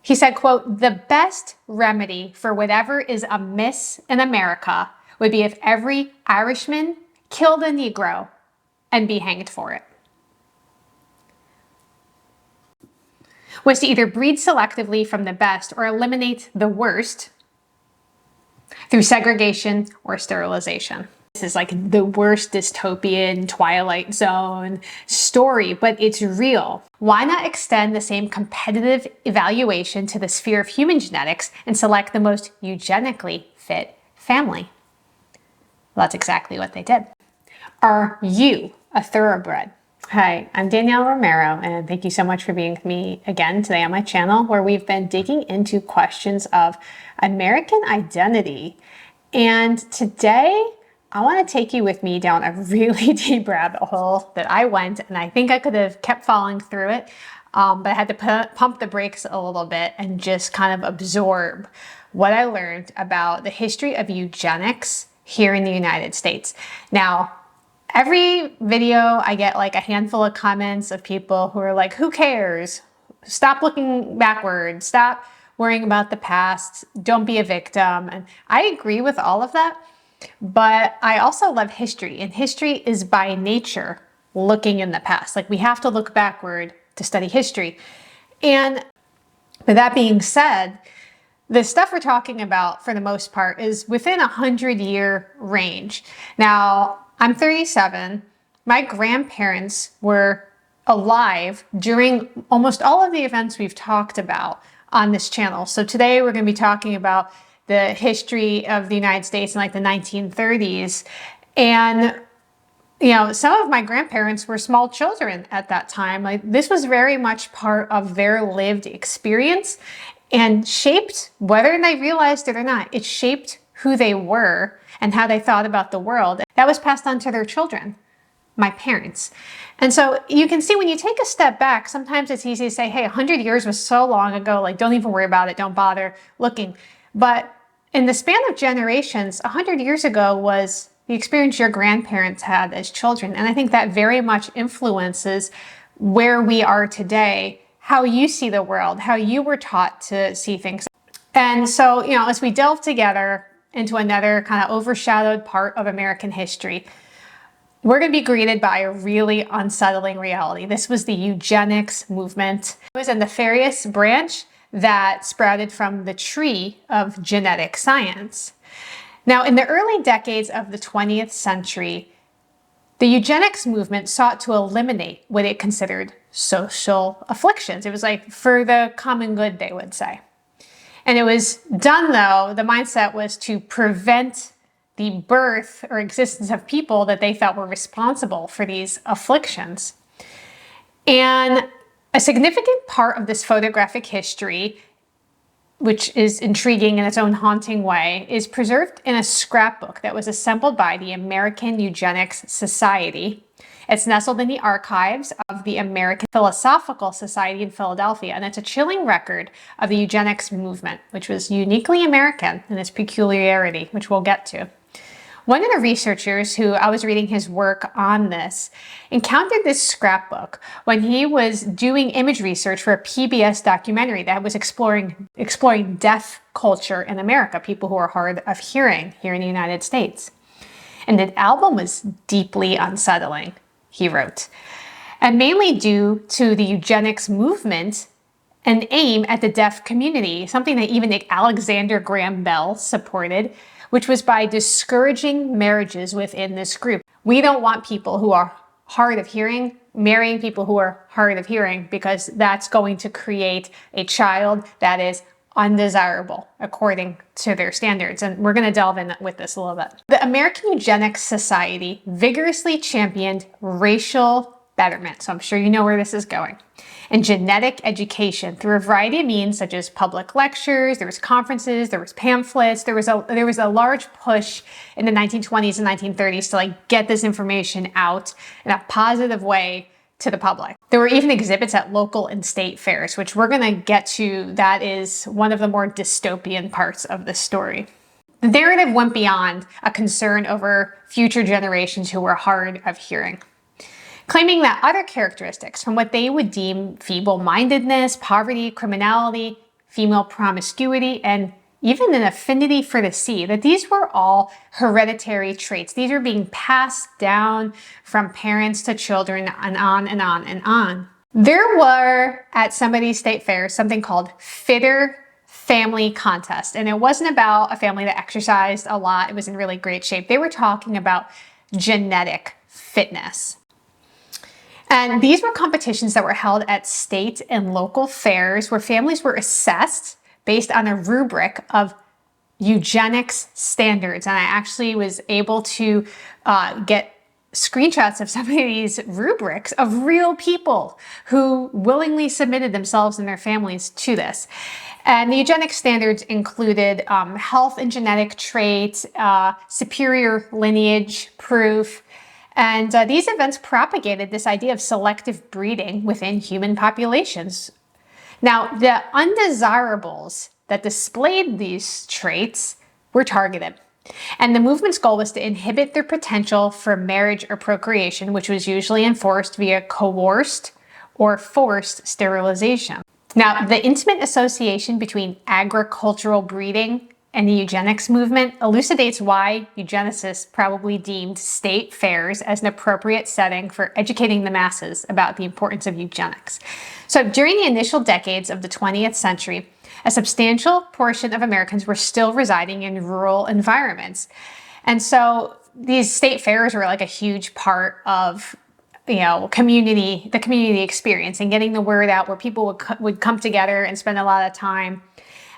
He said, quote, "The best remedy for whatever is amiss in America would be if every Irishman killed a Negro and be hanged for it." Was to either breed selectively from the best or eliminate the worst through segregation or sterilization. This is like the worst dystopian Twilight Zone story, but it's real. Why not extend the same competitive evaluation to the sphere of human genetics and select the most eugenically fit family? Well, that's exactly what they did. Are you a thoroughbred? Hi, I'm Danielle Romero, and thank you so much for being with me again today on my channel, where we've been digging into questions of American identity. And today, I want to take you with me down a really deep rabbit hole that I went, and I think I could have kept following through it, but I had to pump the brakes a little bit and just kind of absorb what I learned about the history of eugenics here in the United States. Now, every video I get like a handful of comments of people who are like, who cares? Stop looking backwards. Stop worrying about the past. Don't be a victim. And I agree with all of that. But I also love history, and history is by nature looking in the past. Like, we have to look backward to study history. And with that being said, the stuff we're talking about for the most part is within a 100-year range. Now, I'm 37. My grandparents were alive during almost all of the events we've talked about on this channel. So today we're going to be talking about the history of the United States in like the 1930s. And, you know, some of my grandparents were small children at that time. Like, this was very much part of their lived experience and shaped, whether they realized it or not, it shaped who they were and how they thought about the world. That was passed on to their children, my parents. And so you can see when you take a step back, sometimes it's easy to say, hey, 100 years was so long ago, like, don't even worry about it, don't bother looking. But in the span of generations, 100 years ago was the experience your grandparents had as children. And I think that very much influences where we are today, how you see the world, how you were taught to see things. And so, you know, as we delve together into another kind of overshadowed part of American history, we're going to be greeted by a really unsettling reality. This was the eugenics movement. It was a nefarious branch that sprouted from the tree of genetic science. Now, in the early decades of the 20th century, the eugenics movement sought to eliminate what it considered social afflictions. It was like for the common good, they would say. And it was done, though, the mindset was to prevent the birth or existence of people that they felt were responsible for these afflictions. And a significant part of this photographic history, which is intriguing in its own haunting way, is preserved in a scrapbook that was assembled by the American Eugenics Society. It's nestled in the archives of the American Philosophical Society in Philadelphia, and it's a chilling record of the eugenics movement, which was uniquely American in its peculiarity, which we'll get to. One of the researchers who I was reading his work on this encountered this scrapbook when he was doing image research for a PBS documentary that was exploring deaf culture in America, people who are hard of hearing here in the United States. And the album was deeply unsettling, he wrote, and mainly due to the eugenics movement and aim at the deaf community, something that even Alexander Graham Bell supported, which was by discouraging marriages within this group. We don't want people who are hard of hearing marrying people who are hard of hearing, because that's going to create a child that is undesirable according to their standards. And we're going to delve in with this a little bit. The American Eugenics Society vigorously championed racial betterment, so I'm sure you know where this is going, and genetic education through a variety of means, such as public lectures, there was conferences, there was pamphlets, there was a large push in the 1920s and 1930s to like get this information out in a positive way to the public. There were even exhibits at local and state fairs, which we're going to get to. That is one of the more dystopian parts of the story. The narrative went beyond a concern over future generations who were hard of hearing, claiming that other characteristics from what they would deem feeble-mindedness, poverty, criminality, female promiscuity, and even an affinity for the sea, that these were all hereditary traits. These are being passed down from parents to children and on and on and on. There were, at some of these state fairs, something called fitter family contest. And it wasn't about a family that exercised a lot. It was in really great shape. They were talking about genetic fitness. And these were competitions that were held at state and local fairs where families were assessed based on a rubric of eugenics standards. And I actually was able to get screenshots of some of these rubrics of real people who willingly submitted themselves and their families to this. And the eugenics standards included health and genetic traits, superior lineage proof, and these events propagated this idea of selective breeding within human populations. Now, the undesirables that displayed these traits were targeted. And the movement's goal was to inhibit their potential for marriage or procreation, which was usually enforced via coerced or forced sterilization. Now, the intimate association between agricultural breeding and the eugenics movement elucidates why eugenicists probably deemed state fairs as an appropriate setting for educating the masses about the importance of eugenics. So during the initial decades of the 20th century, a substantial portion of Americans were still residing in rural environments. And so these state fairs were like a huge part of the community experience and getting the word out, where people would come together and spend a lot of time.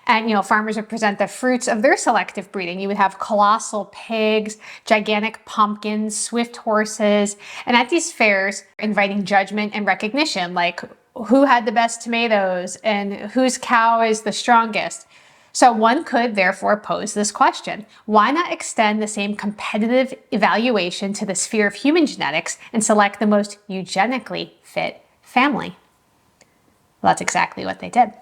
And, farmers would present the fruits of their selective breeding. You would have colossal pigs, gigantic pumpkins, swift horses, and at these fairs, inviting judgment and recognition, like who had the best tomatoes and whose cow is the strongest. So one could therefore pose this question: why not extend the same competitive evaluation to the sphere of human genetics and select the most eugenically fit family? Well, that's exactly what they did.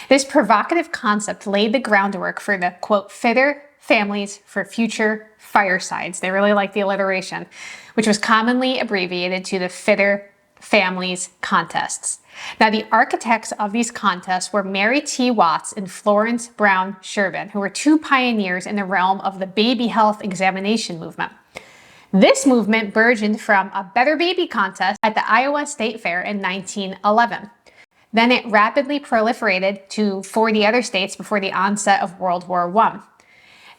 This provocative concept laid the groundwork for the, quote, fitter families for future firesides. They really liked the alliteration, which was commonly abbreviated to the fitter families contests. Now, the architects of these contests were Mary T. Watts and Florence Brown Shervin, who were two pioneers in the realm of the baby health examination movement. This movement burgeoned from a Better Baby contest at the Iowa State Fair in 1911. Then it rapidly proliferated to 40 other states before the onset of World War I.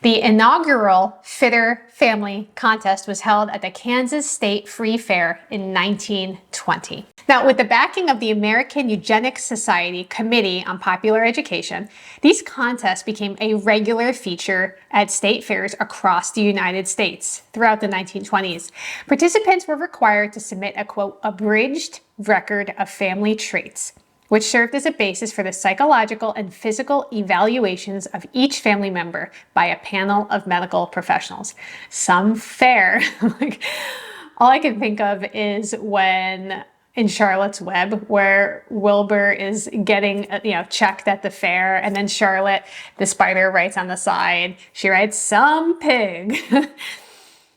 The inaugural Fitter Family Contest was held at the Kansas State Free Fair in 1920. Now, with the backing of the American Eugenics Society Committee on Popular Education, these contests became a regular feature at state fairs across the United States throughout the 1920s. Participants were required to submit a, quote, abridged record of family traits, which served as a basis for the psychological and physical evaluations of each family member by a panel of medical professionals. Some fair. All I can think of is when in Charlotte's Web, where Wilbur is getting, checked at the fair, and then Charlotte, the spider, writes on the side, she writes, "some pig."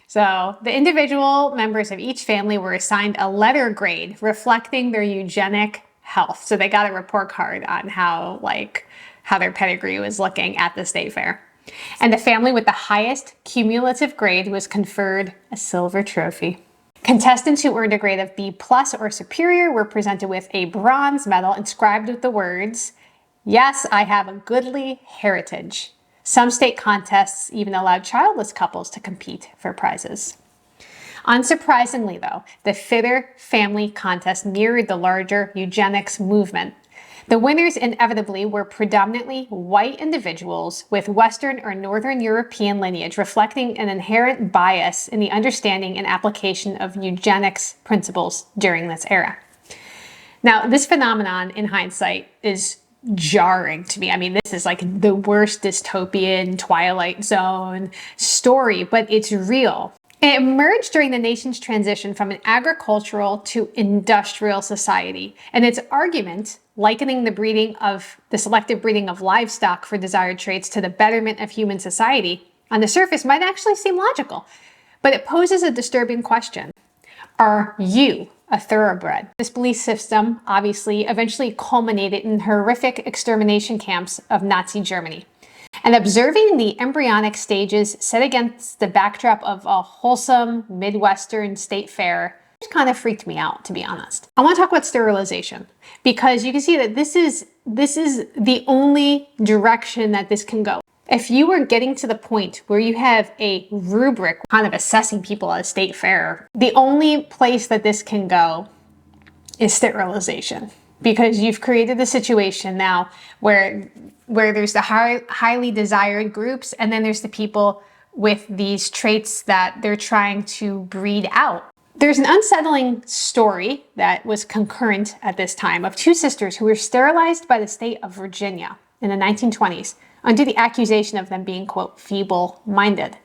So the individual members of each family were assigned a letter grade reflecting their eugenic health. So they got a report card on how their pedigree was looking at the state fair. And the family with the highest cumulative grade was conferred a silver trophy. Contestants who earned a grade of B+ or superior were presented with a bronze medal inscribed with the words, "Yes, I have a goodly heritage." Some state contests even allowed childless couples to compete for prizes. Unsurprisingly, though, the Fitter Family Contest mirrored the larger eugenics movement. The winners inevitably were predominantly white individuals with Western or Northern European lineage, reflecting an inherent bias in the understanding and application of eugenics principles during this era. Now, this phenomenon, in hindsight, is jarring to me. I mean, this is like the worst dystopian Twilight Zone story, but it's real. It emerged during the nation's transition from an agricultural to industrial society, and its argument, likening the selective breeding of livestock for desired traits to the betterment of human society, on the surface might actually seem logical, but it poses a disturbing question. Are you a thoroughbred. This belief system, obviously, eventually culminated in horrific extermination camps of Nazi Germany. And observing the embryonic stages set against the backdrop of a wholesome Midwestern state fair just kind of freaked me out, to be honest. I want to talk about sterilization because you can see that this is the only direction that this can go. If you are getting to the point where you have a rubric kind of assessing people at a state fair, the only place that this can go is sterilization, because you've created a situation now where there's the highly desired groups, and then there's the people with these traits that they're trying to breed out. There's an unsettling story that was concurrent at this time of two sisters who were sterilized by the state of Virginia in the 1920s under the accusation of them being, quote, feeble-minded.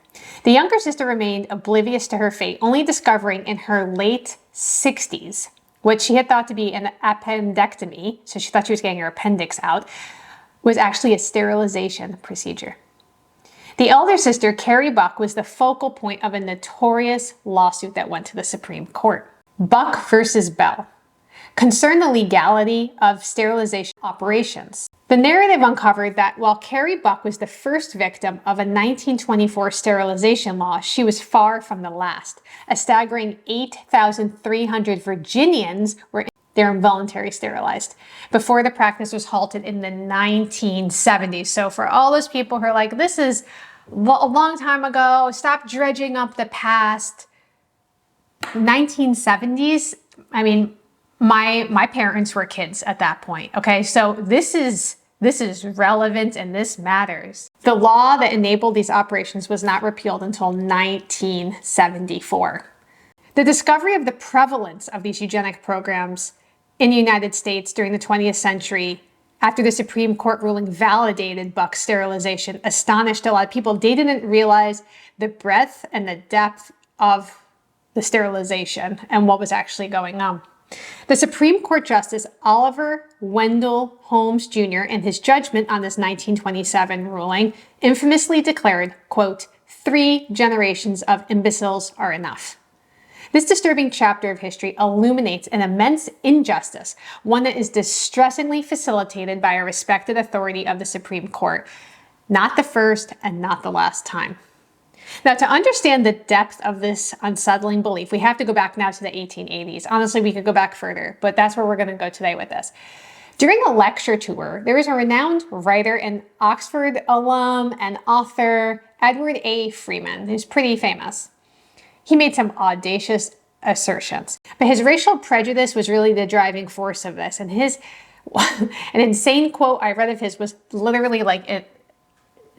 The younger sister remained oblivious to her fate, only discovering in her late 60s what she had thought to be an appendectomy, so she thought she was getting her appendix out, was actually a sterilization procedure. The elder sister, Carrie Buck, was the focal point of a notorious lawsuit that went to the Supreme Court. Buck versus Bell concerned the legality of sterilization operations. The narrative uncovered that while Carrie Buck was the first victim of a 1924 sterilization law, she was far from the last. A staggering 8,300 Virginians were involuntary sterilized before the practice was halted in the 1970s. So for all those people who are like, this is a long time ago, stop dredging up the past. 1970s, I mean, my parents were kids at that point, okay? So this is relevant and this matters. The law that enabled these operations was not repealed until 1974. The discovery of the prevalence of these eugenic programs in the United States during the 20th century, after the Supreme Court ruling validated Buck's sterilization, astonished a lot of people. They didn't realize the breadth and the depth of the sterilization and what was actually going on. The Supreme Court Justice Oliver Wendell Holmes Jr., in his judgment on this 1927 ruling, infamously declared, quote, 3 generations of imbeciles are enough. This disturbing chapter of history illuminates an immense injustice, one that is distressingly facilitated by a respected authority of the Supreme Court. Not the first and not the last time. Now, to understand the depth of this unsettling belief, we have to go back now to the 1880s. Honestly, we could go back further, but that's where we're going to go today with this. During a lecture tour, there was a renowned writer and Oxford alum and author, Edward A. Freeman, who's pretty famous. He made some audacious assertions, but his racial prejudice was really the driving force of this. And an insane quote I read of his was literally like,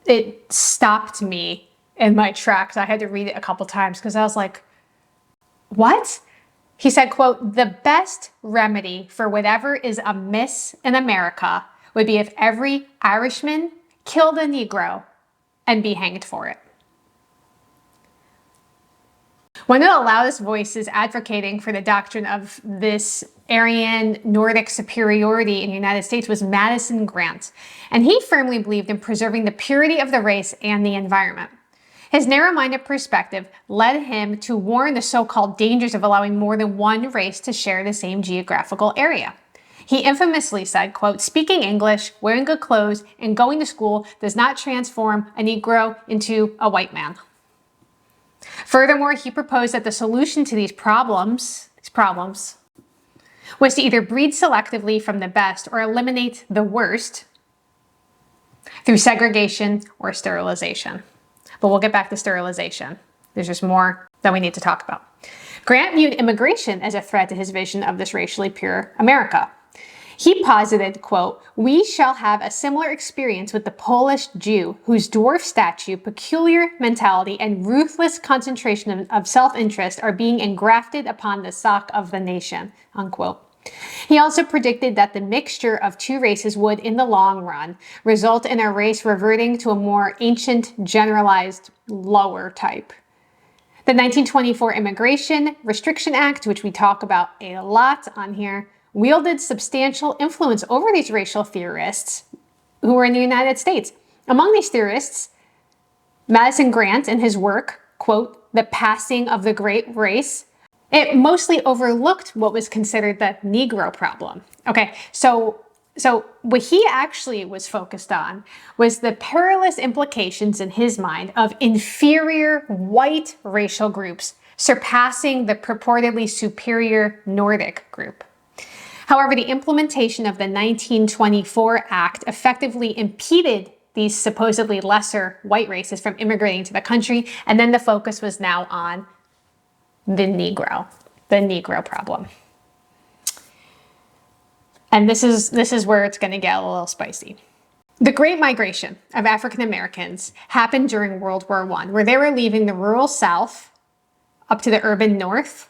it stopped me in my tracks. I had to read it a couple times because I was like, what? He said, quote, the best remedy for whatever is amiss in America would be if every Irishman killed a Negro and be hanged for it. One of the loudest voices advocating for the doctrine of this Aryan Nordic superiority in the United States was Madison Grant, and he firmly believed in preserving the purity of the race and the environment. His narrow-minded perspective led him to warn the so-called dangers of allowing more than one race to share the same geographical area. He infamously said, quote, speaking English, wearing good clothes, and going to school does not transform a Negro into a white man. Furthermore, he proposed that the solution to these problems was to either breed selectively from the best or eliminate the worst through segregation or sterilization. But we'll get back to sterilization. There's just more that we need to talk about. Grant viewed immigration as a threat to his vision of this racially pure America. He posited, quote, we shall have a similar experience with the Polish Jew, whose dwarf stature, peculiar mentality, and ruthless concentration of self-interest are being engrafted upon the stock of the nation, unquote. He also predicted that the mixture of two races would, in the long run, result in a race reverting to a more ancient, generalized, lower type. The 1924 Immigration Restriction Act, which we talk about a lot on here, wielded substantial influence over these racial theorists who were in the United States. Among these theorists, Madison Grant, in his work, quote, The Passing of the Great Race, It mostly overlooked what was considered the Negro problem. Okay, so what he actually was focused on was the perilous implications in his mind of inferior white racial groups surpassing the purportedly superior Nordic group. However, the implementation of the 1924 Act effectively impeded these supposedly lesser white races from immigrating to the country, and then the focus was now on the Negro problem. And this is where it's going to get a little spicy. The Great Migration of African Americans happened during World War I, where they were leaving the rural South up to the urban North.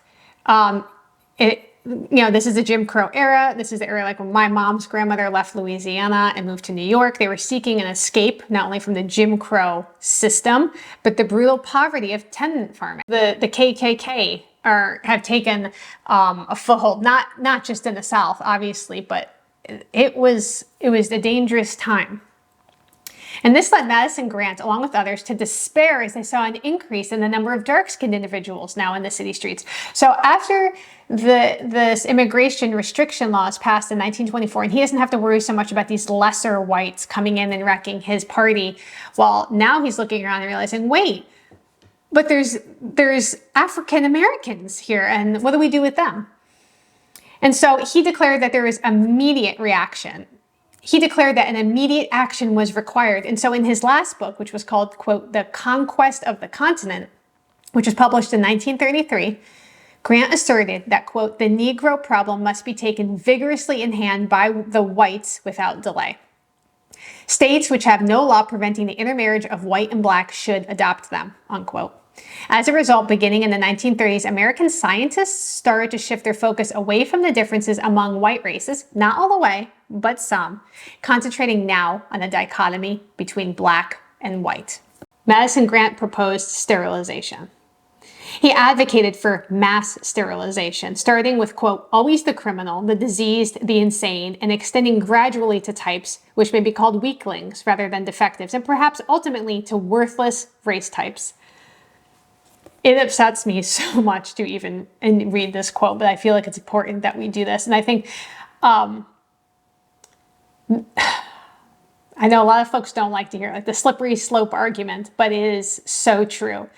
This is the Jim Crow era. This is the era like when my mom's grandmother left Louisiana and moved to New York. They were seeking an escape, not only from the Jim Crow system, but the brutal poverty of tenant farming. The KKK have taken a foothold, not just in the South, obviously, but it was a dangerous time. And this led Madison Grant, along with others, to despair as they saw an increase in the number of dark-skinned individuals now in the city streets. So after this immigration restriction laws passed in 1924, and he doesn't have to worry so much about these lesser whites coming in and wrecking his party, well, now he's looking around and realizing, wait, but there's African Americans here, and what do we do with them? And so he declared that there was immediate reaction. He declared that an immediate action was required. And so in his last book, which was called, quote, The Conquest of the Continent, which was published in 1933, Grant asserted that, quote, the Negro problem must be taken vigorously in hand by the whites without delay. States which have no law preventing the intermarriage of white and black should adopt them, unquote. As a result, beginning in the 1930s, American scientists started to shift their focus away from the differences among white races, not all the way, but some, concentrating now on the dichotomy between black and white. Madison Grant proposed sterilization. He advocated for mass sterilization, starting with, quote, always the criminal, the diseased, the insane, and extending gradually to types which may be called weaklings rather than defectives, and perhaps ultimately to worthless race types. It upsets me so much to even read this quote, but I feel like it's important that we do this. And I think, I know a lot of folks don't like to hear like the slippery slope argument, but it is so true.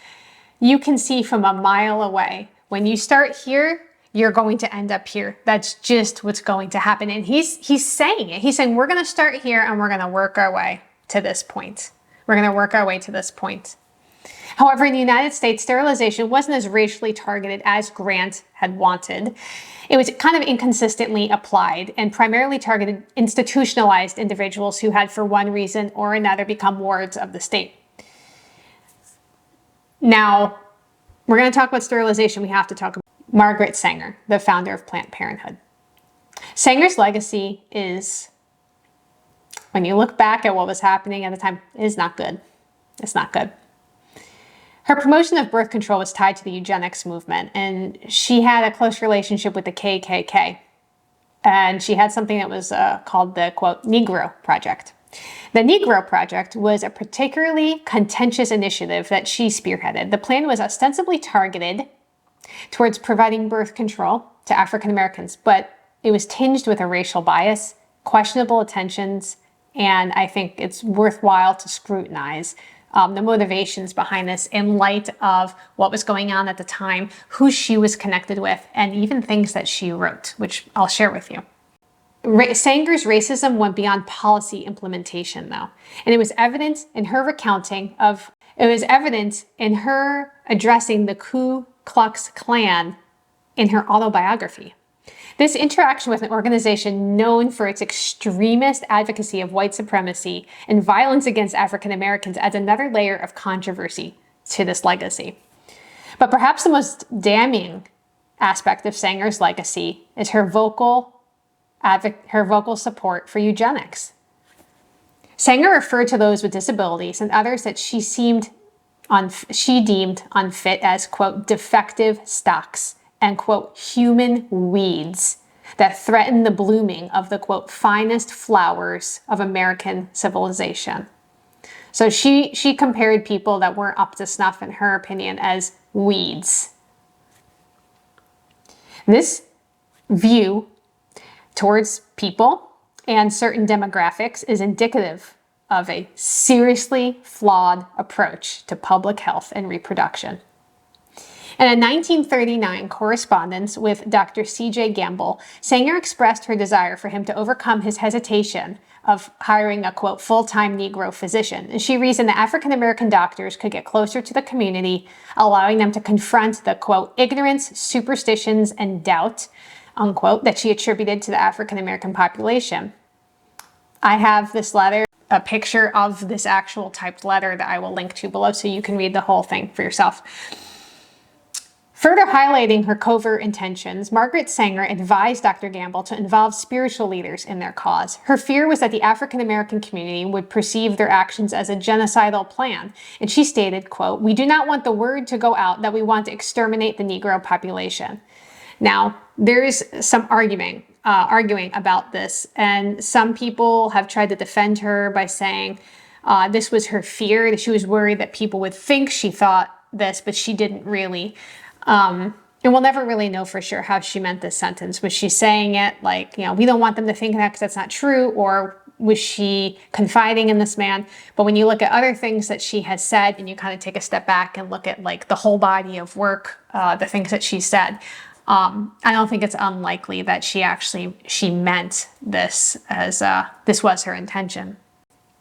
You can see from a mile away, when you start here, you're going to end up here. That's just what's going to happen. And he's saying it. He's saying, we're going to start here and we're going to work our way to this point. We're going to work our way to this point. However, in the United States, sterilization wasn't as racially targeted as Grant had wanted. It was kind of inconsistently applied and primarily targeted institutionalized individuals who had, for one reason or another, become wards of the state. Now, we're going to talk about sterilization. We have to talk about Margaret Sanger, the founder of Planned Parenthood. Sanger's legacy is, when you look back at what was happening at the time, is not good. It's not good. Her promotion of birth control was tied to the eugenics movement, and she had a close relationship with the KKK. And she had something that was called the, quote, Negro Project. The Negro Project was a particularly contentious initiative that she spearheaded. The plan was ostensibly targeted towards providing birth control to African Americans, but it was tinged with a racial bias, questionable intentions, and I think it's worthwhile to scrutinize the motivations behind this in light of what was going on at the time, who she was connected with, and even things that she wrote, which I'll share with you. Sanger's racism went beyond policy implementation, though, and it was evident in her addressing the Ku Klux Klan in her autobiography. This interaction with an organization known for its extremist advocacy of white supremacy and violence against African Americans adds another layer of controversy to this legacy. But perhaps the most damning aspect of Sanger's legacy is her vocal support for eugenics. Sanger referred to those with disabilities and others that she deemed unfit as, quote, defective stocks and, quote, human weeds that threaten the blooming of the, quote, finest flowers of American civilization. So she compared people that weren't up to snuff, in her opinion, as weeds. This view towards people and certain demographics is indicative of a seriously flawed approach to public health and reproduction. In a 1939 correspondence with Dr. C.J. Gamble, Sanger expressed her desire for him to overcome his hesitation of hiring a, quote, full-time Negro physician. And she reasoned that African-American doctors could get closer to the community, allowing them to confront the, quote, ignorance, superstitions, and doubt, unquote, that she attributed to the African-American population. I have this letter, a picture of this actual typed letter that I will link to below so you can read the whole thing for yourself. Further highlighting her covert intentions, Margaret Sanger advised Dr. Gamble to involve spiritual leaders in their cause. Her fear was that the African-American community would perceive their actions as a genocidal plan, and she stated, quote, "We do not want the word to go out that we want to exterminate the Negro population." Now, there's some arguing about this, and some people have tried to defend her by saying this was her fear, that she was worried that people would think she thought this, but she didn't really. And we'll never really know for sure how she meant this sentence. Was she saying it like, you know, we don't want them to think that because that's not true, or was she confiding in this man? But when you look at other things that she has said and you kind of take a step back and look at like the whole body of work, the things that she said, I don't think it's unlikely that she meant this as this was her intention.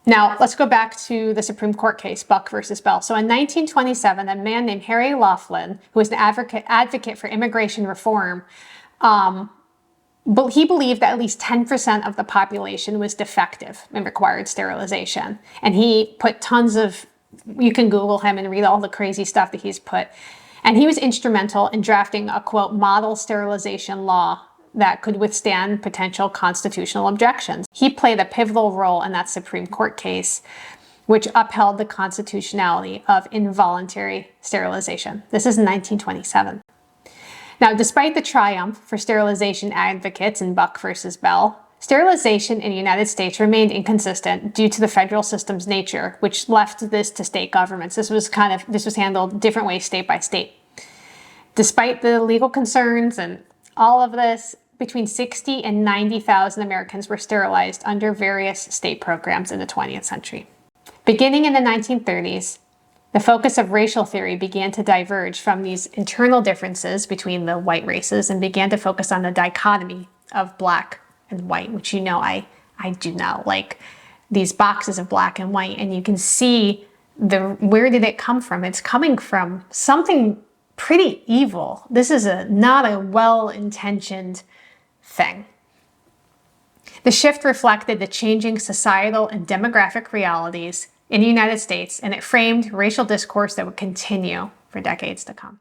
Now, let's go back to the Supreme Court case, Buck versus Bell. So in 1927, a man named Harry Laughlin, who was an advocate for immigration reform, he believed that at least 10% of the population was defective and required sterilization. And he put tons of, you can Google him and read all the crazy stuff that he's put. And he was instrumental in drafting a, quote, model sterilization law that could withstand potential constitutional objections. He played a pivotal role in that Supreme Court case, which upheld the constitutionality of involuntary sterilization. This is in 1927. Now, despite the triumph for sterilization advocates in Buck versus Bell, sterilization in the United States remained inconsistent due to the federal system's nature, which left this to state governments. This was handled different ways state by state. Despite the legal concerns and all of this, between 60 and 90,000 Americans were sterilized under various state programs in the 20th century. Beginning in the 1930s, the focus of racial theory began to diverge from these internal differences between the white races and began to focus on the dichotomy of black and white, which you know I do not like. These boxes of black and white, and you can see where did it come from? It's coming from something pretty evil. This is not a well-intentioned thing. The shift reflected the changing societal and demographic realities in the United States, and it framed racial discourse that would continue for decades to come.